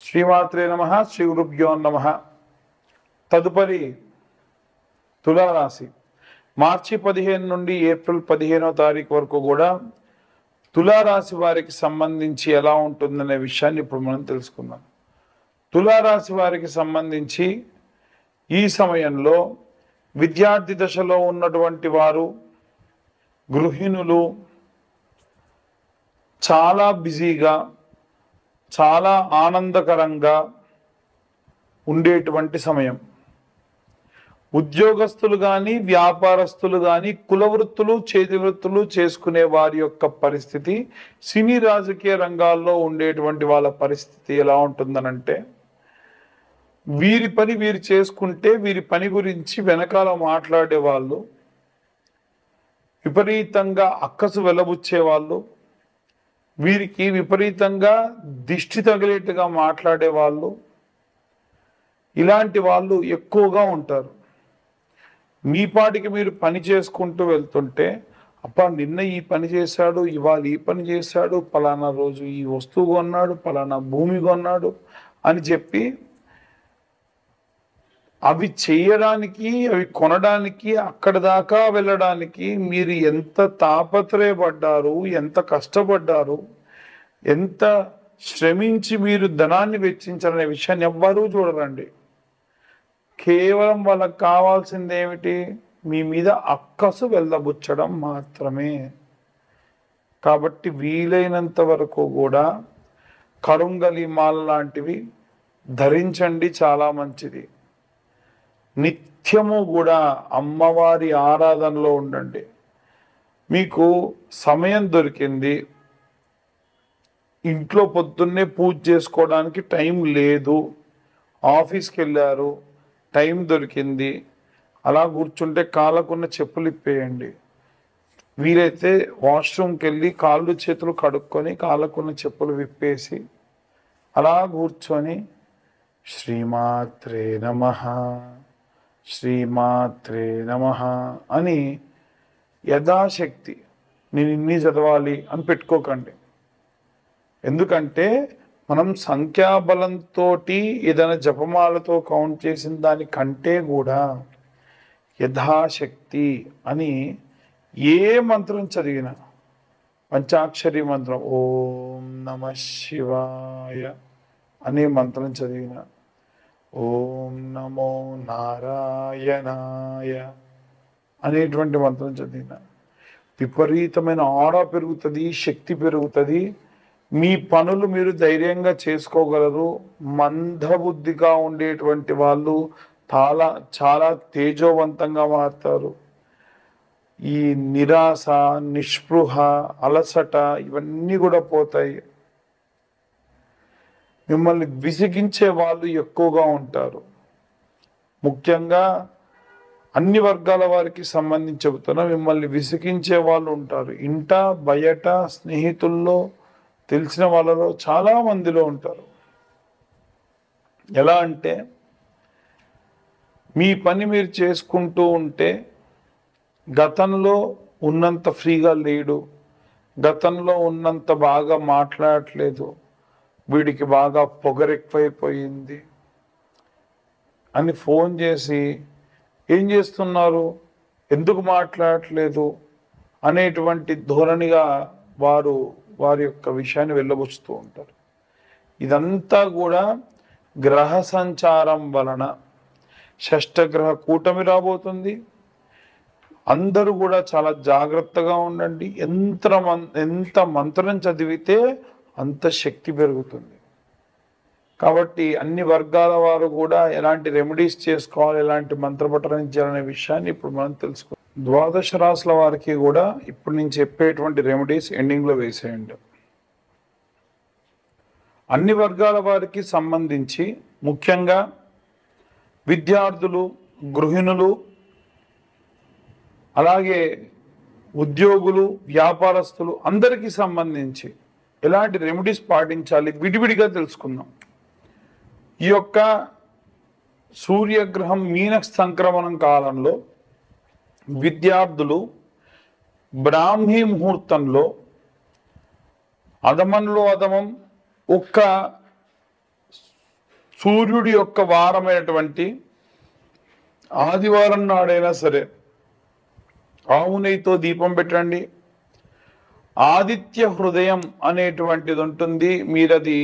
శ్రీమాత్రే నమః శ్రీ గురుభ్యో నమః. తదుపరి తులారాశి మార్చి 15 నుండి ఏప్రిల్ 15వ తారీఖు వరకు కూడా తులారాశి వారికి సంబంధించి ఎలా ఉంటుందనే విషయాన్ని ఇప్పుడు మనం తెలుసుకుందాం. తులారాశి వారికి సంబంధించి ఈ సమయంలో విద్యార్థి దశలో ఉన్నటువంటి వారు, గృహిణులు చాలా బిజీగా, చాలా ఆనందకరంగా ఉండేటువంటి సమయం. ఉద్యోగస్తులు కానీ, వ్యాపారస్తులు కానీ, కులవృత్తులు, చేతి వృత్తులు చేసుకునే వారి యొక్క పరిస్థితి, సినీ రాజకీయ రంగాల్లో ఉండేటువంటి వాళ్ళ పరిస్థితి ఎలా ఉంటుందనంటే, వీరి పని వీరు చేసుకుంటే వీరి పని గురించి వెనకాల మాట్లాడే వాళ్ళు, విపరీతంగా అక్కసు వెలబుచ్చే వాళ్ళు, వీరికి విపరీతంగా దిష్టి తగిలేట్టుగా మాట్లాడే వాళ్ళు, ఇలాంటి వాళ్ళు ఎక్కువగా ఉంటారు. మీ పాటికి మీరు పని చేసుకుంటూ వెళ్తుంటే, అప్ప నిన్న ఈ పని చేశాడు, ఇవాళ ఈ పని చేశాడు, పలానా రోజు ఈ వస్తువు కొన్నాడు, పలానా భూమి కొన్నాడు అని చెప్పి అవి చేయడానికి, అవి కొనడానికి, అక్కడ దాకా వెళ్ళడానికి మీరు ఎంత తాపత్రయపడ్డారు, ఎంత కష్టపడ్డారు, ఎంత శ్రమించి మీరు ధనాన్ని వెచ్చించారనే విషయాన్ని ఎవ్వరూ చూడరండి. కేవలం వాళ్ళకి కావాల్సింది ఏమిటి? మీ మీద అక్కసు వెళ్ళబుచ్చడం మాత్రమే. కాబట్టి వీలైనంత వరకు కూడా కరుంగలి మాల లాంటివి ధరించండి, చాలా మంచిది. నిత్యము కూడా అమ్మవారి ఆరాధనలో ఉండండి. మీకు సమయం దొరికింది, ఇంట్లో పొద్దున్నే పూజ చేసుకోవడానికి టైం లేదు, ఆఫీస్కి వెళ్ళారు, టైం దొరికింది, అలా కూర్చుంటే కాళ్ళకున్న చెప్పులు ఇప్పేయండి. వీలైతే వాష్రూమ్కి వెళ్ళి కాళ్ళు చేతులు కడుక్కొని కాళ్ళకున్న చెప్పులు విప్పేసి అలా కూర్చొని శ్రీమాత్రే నమః, శ్రీమాత్రే నమః అని యథాశక్తి నేను ఇన్ని చదవాలి అని పెట్టుకోకండి. ఎందుకంటే మనం సంఖ్యాబలంతో ఏదైనా జపమాలతో కౌంట్ చేసిన దానికంటే కూడా యథాశక్తి అని ఏ మంత్రం చదివినా, పంచాక్షరి మంత్రం ఓం నమః శివాయ అనే మంత్రం చదివిన, ఓం నమో నారాయణాయ అనేటువంటి మంత్రం చదివిన విపరీతమైన ఆరా పెరుగుతుంది, శక్తి పెరుగుతుంది. మీ పనులు మీరు ధైర్యంగా చేసుకోగలరు. మందబుద్ధిగా ఉండేటువంటి వాళ్ళు చాలా చాలా తేజోవంతంగా మారుతారు. ఈ నిరాశ, నిస్పృహ, అలసట ఇవన్నీ కూడా పోతాయి. మిమ్మల్ని విసిగించే వాళ్ళు ఎక్కువగా ఉంటారు. ముఖ్యంగా అన్ని వర్గాల వారికి సంబంధించి చెబుతున్నా, మిమ్మల్ని విసిగించే వాళ్ళు ఉంటారు. ఇంట, బయట, స్నేహితుల్లో, తెలిసిన వాళ్ళలో చాలా మందిలో ఉంటారు. ఎలా అంటే, మీ పని మీరు చేసుకుంటూ ఉంటే గతంలో ఉన్నంత ఫ్రీగా లేడు, గతంలో ఉన్నంత బాగా మాట్లాడట్లేదు, వీడికి బాగా పొగరెక్కువైపోయింది అని ఫోన్ చేసి ఏం చేస్తున్నారు, ఎందుకు మాట్లాడట్లేదు అనేటువంటి ధోరణిగా వారి యొక్క విషయాన్ని వెళ్ళబుచ్చుతూ ఉంటారు. ఇదంతా కూడా గ్రహ సంచారం వలన. షష్టగ్రహ కూటమి రాబోతుంది. అందరూ కూడా చాలా జాగ్రత్తగా ఉండండి. ఎంత మంత్రం చదివితే అంత శక్తి పెరుగుతుంది. కాబట్టి అన్ని వర్గాల వారు కూడా ఎలాంటి రెమెడీస్ చేసుకోవాలి, ఎలాంటి మంత్రపఠనించాలనే విషయాన్ని ఇప్పుడు మనం తెలుసుకుందాం. ద్వాదశ రాశుల వారికి కూడా ఇప్పుడు నేను చెప్పేటువంటి రెమెడీస్ ఎండింగ్లో వేసేయండి. అన్ని వర్గాల వారికి సంబంధించి ముఖ్యంగా విద్యార్థులు, గృహిణులు, అలాగే ఉద్యోగులు, వ్యాపారస్తులు అందరికీ సంబంధించి ఎలాంటి రెమెడీస్ పాటించాలి విడివిడిగా తెలుసుకుందాం. ఈ యొక్క సూర్యగ్రహం మీన సంక్రమణం కాలంలో విద్యార్థులు బ్రాహ్మీ ముహూర్తంలో అధమంలో అధమం ఒక్క సూర్యుడి యొక్క వారమైనటువంటి ఆదివారం నాడైనా సరే ఆవు నెయ్యితో దీపం పెట్టండి. ఆదిత్య హృదయం అనేటువంటిది ఉంటుంది, మీరు అది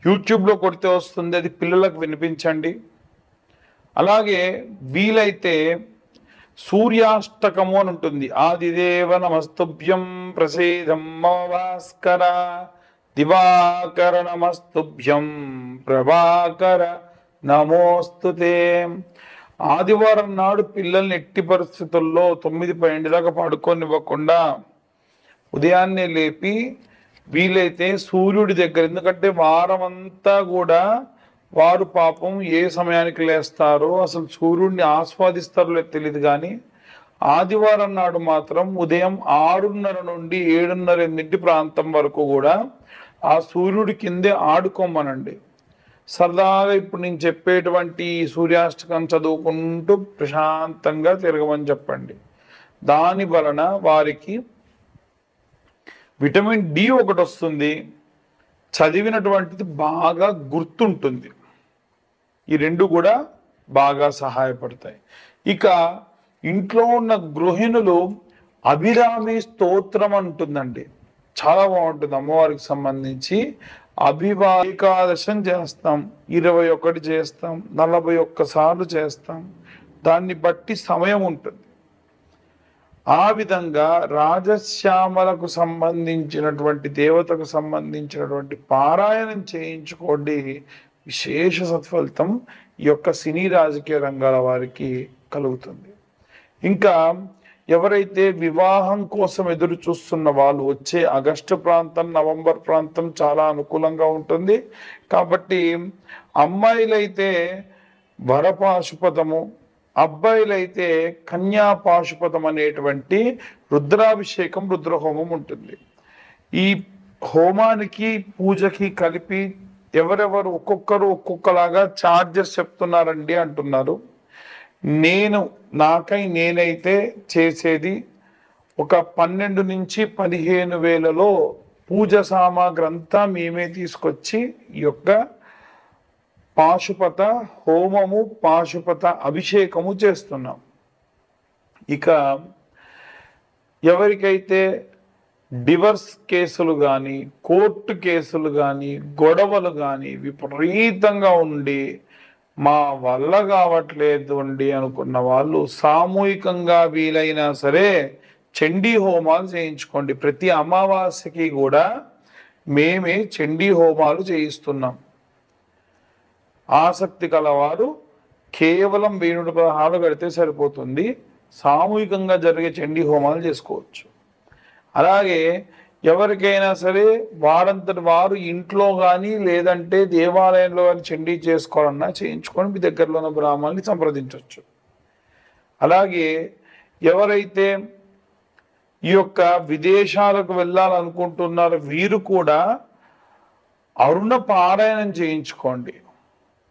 యూట్యూబ్లో కొడితే వస్తుంది, అది పిల్లలకు వినిపించండి. అలాగే వీలైతే సూర్యాష్టకము అని ఉంటుంది. ఆదిదేవ నమస్తుభ్యం ప్రసేదం భాస్కర, దివాకర నమస్తుభ్యం ప్రభాకర నమోస్తుతే. ఆదివారం నాడు పిల్లల్ని ఎట్టి పరిస్థితుల్లో 9-12 దాకా పడుకోనివ్వకుండా ఉదయాన్నే లేపి వీలైతే సూర్యుడి దగ్గర, ఎందుకంటే వారం అంతా కూడా వారు పాపం ఏ సమయానికి లేస్తారో అసలు సూర్యుడిని ఆస్వాదిస్తారో లేదు తెలియదు, కానీ ఆదివారం నాడు మాత్రం ఉదయం 6:30 నుండి 7:30-8 ప్రాంతం వరకు కూడా ఆ సూర్యుడి కిందే ఆడుకోమనండి. సరదాగా ఇప్పుడు నేను చెప్పేటువంటి సూర్యాష్టకం చదువుకుంటూ ప్రశాంతంగా తిరగమని చెప్పండి. దాని వలన వారికి విటమిన్ డి ఒకటి వస్తుంది, చదివినటువంటిది బాగా గుర్తుంటుంది. ఈ రెండు కూడా బాగా సహాయపడతాయి. ఇక ఇంట్లో ఉన్న గృహిణులు అభిరామి స్తోత్రం అంటుందండి, చాలా బాగుంటుంది. అమ్మవారికి సంబంధించి ఏకాదశం చేస్తాం, 21 చేస్తాం, 41 సార్లు చేస్తాం, దాన్ని బట్టి సమయం ఉంటుంది. ఆ విధంగా రాజశ్యామలకు సంబంధించినటువంటి దేవతకు సంబంధించినటువంటి పారాయణం చేయించుకోండి, విశేష సత్ఫలితం ఈ యొక్క సినీ రాజకీయ రంగాల వారికి కలుగుతుంది. ఇంకా ఎవరైతే వివాహం కోసం ఎదురు చూస్తున్న వాళ్ళు వచ్చే ఆగస్టు ప్రాంతం, నవంబర్ ప్రాంతం చాలా అనుకూలంగా ఉంటుంది. కాబట్టి అమ్మాయిలైతే వరపాశుపతము, అబ్బాయిలైతే కన్యాపాశుపతం అనేటువంటి రుద్రాభిషేకం, రుద్రహోమం ఉంటుంది. ఈ హోమానికి పూజకి కలిపి ఎవరెవరు ఒక్కొక్కరు ఒక్కొక్కలాగా ఛార్జెస్ చెప్తున్నారండి అంటున్నారు. నేనైతే చేసేది ఒక 12 నుంచి 15 వేలలో పూజ సామాగ్రి అంతా మేమే తీసుకొచ్చి ఈ యొక్క పాశుపత హోమము, పాశుపత అభిషేకము చేస్తున్నాం. ఇక ఎవరికైతే డివర్స్ కేసులు కానీ, కోర్టు కేసులు కానీ, గొడవలు కానీ విపరీతంగా ఉండి మా వల్ల కావట్లేదు అండి అనుకున్న వాళ్ళు సామూహికంగా వీలైనా సరే చండీ హోమాలు చేయించుకోండి. ప్రతి అమావాస్యకి కూడా మేమే చండీ హోమాలు చేయిస్తున్నాం. ఆసక్తి కలవారు కేవలం 1016 కడితే సరిపోతుంది, సామూహికంగా జరిగే చండీ హోమాలు చేసుకోవచ్చు. అలాగే ఎవరికైనా సరే వారంతటి వారు ఇంట్లో కానీ లేదంటే దేవాలయంలో కానీ చండీ చేసుకోవాలన్నా చేయించుకొని మీ దగ్గరలో ఉన్న బ్రాహ్మణుల్ని సంప్రదించవచ్చు. అలాగే ఎవరైతే ఈ యొక్క విదేశాలకు వెళ్ళాలనుకుంటున్నారో వీరు కూడా అరుణ పారాయణం చేయించుకోండి.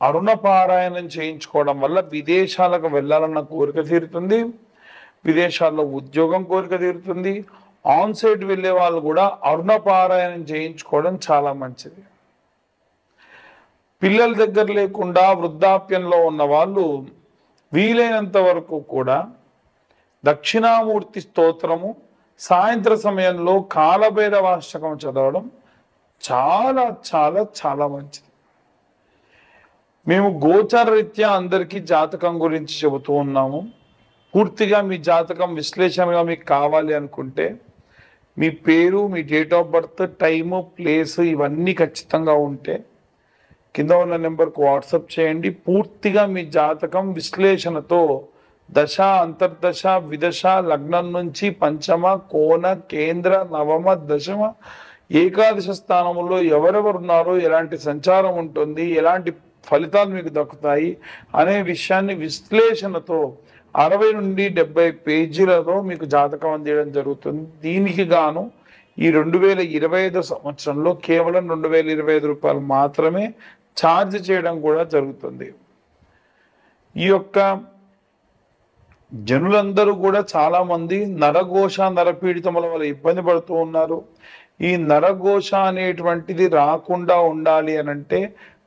అరుణ పారాయణం చేయించుకోవడం వల్ల విదేశాలకు వెళ్ళాలన్న కోరిక తీరుతుంది, విదేశాల్లో ఉద్యోగం కోరిక తీరుతుంది. ఆన్ సైట్ వెళ్ళే వాళ్ళు కూడా అరుణ పారాయణం చేయించుకోవడం చాలా మంచిది. పిల్లల దగ్గర లేకుండా వృద్ధాప్యంలో ఉన్న వాళ్ళు వీలైనంత వరకు కూడా దక్షిణామూర్తి స్తోత్రము, సాయంత్ర సమయంలో కాలభైరవాష్టకం చదవడం చాలా చాలా చాలా మంచిది. మేము గోచర రీత్యా అందరికీ జాతకం గురించి చెబుతూ ఉన్నాము. పూర్తిగా మీ జాతకం విశ్లేషణగా మీకు కావాలి అనుకుంటే మీ పేరు, మీ date of birth, time, place ఇవన్నీ ఖచ్చితంగా ఉంటే కింద ఉన్న నెంబర్కు వాట్సాప్ చేయండి. పూర్తిగా మీ జాతకం విశ్లేషణతో దశ, అంతర్దశ, విదశ, లగ్నం నుంచి పంచమ, కోణ, కేంద్ర, నవమ, దశమ, ఏకాదశ స్థానంలో ఎవరెవరు ఉన్నారో, ఎలాంటి సంచారం ఉంటుంది, ఎలాంటి ఫలితాలు మీకు దక్కుతాయి అనే విషయాన్ని విశ్లేషణతో 60 నుండి 70 పేజీలతో మీకు జాతకం అందించడం జరుగుతుంది. దీనికి గాను ఈ 2025 సంవత్సరంలో కేవలం 2025 రూపాయలు మాత్రమే ఛార్జ్ చేయడం కూడా జరుగుతుంది. ఈ యొక్క జనులందరూ కూడా చాలా మంది నరఘోష, నరపీడితముల వల్ల ఇబ్బంది పడుతూ ఉన్నారు. ఈ నరఘోష అనేటువంటిది రాకుండా ఉండాలి అనంటే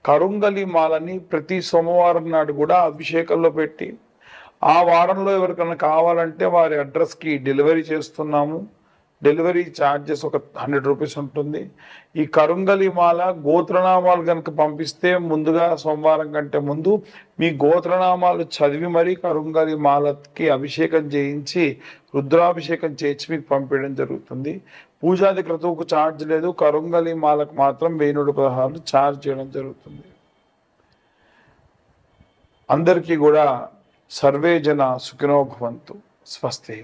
కరుంగలి మాలని ప్రతి సోమవారం నాడు కూడా అభిషేకంలో పెట్టి ఆ వారంలో ఎవరికైనా కావాలంటే వారి అడ్రస్కి డెలివరీ చేస్తున్నాము. డెలివరీ ఛార్జెస్ ఒక 100 రూపీస్ ఉంటుంది. ఈ కరుంగలి మాల గోత్రనామాలు కనుక పంపిస్తే ముందుగా సోమవారం కంటే ముందు మీ గోత్రనామాలు చదివి మరీ కరుంగలి మాలకి అభిషేకం చేయించి రుద్రాభిషేకం చేయించి మీకు పంపించడం జరుగుతుంది. పూజాది క్రతువుకు ఛార్జ్ లేదు. కరుంగలి మాలకు మాత్రం 1116 ఛార్జ్ చేయడం జరుగుతుంది. అందరికీ కూడా సర్వే జన సుఖినో భవంతు. స్వస్తి.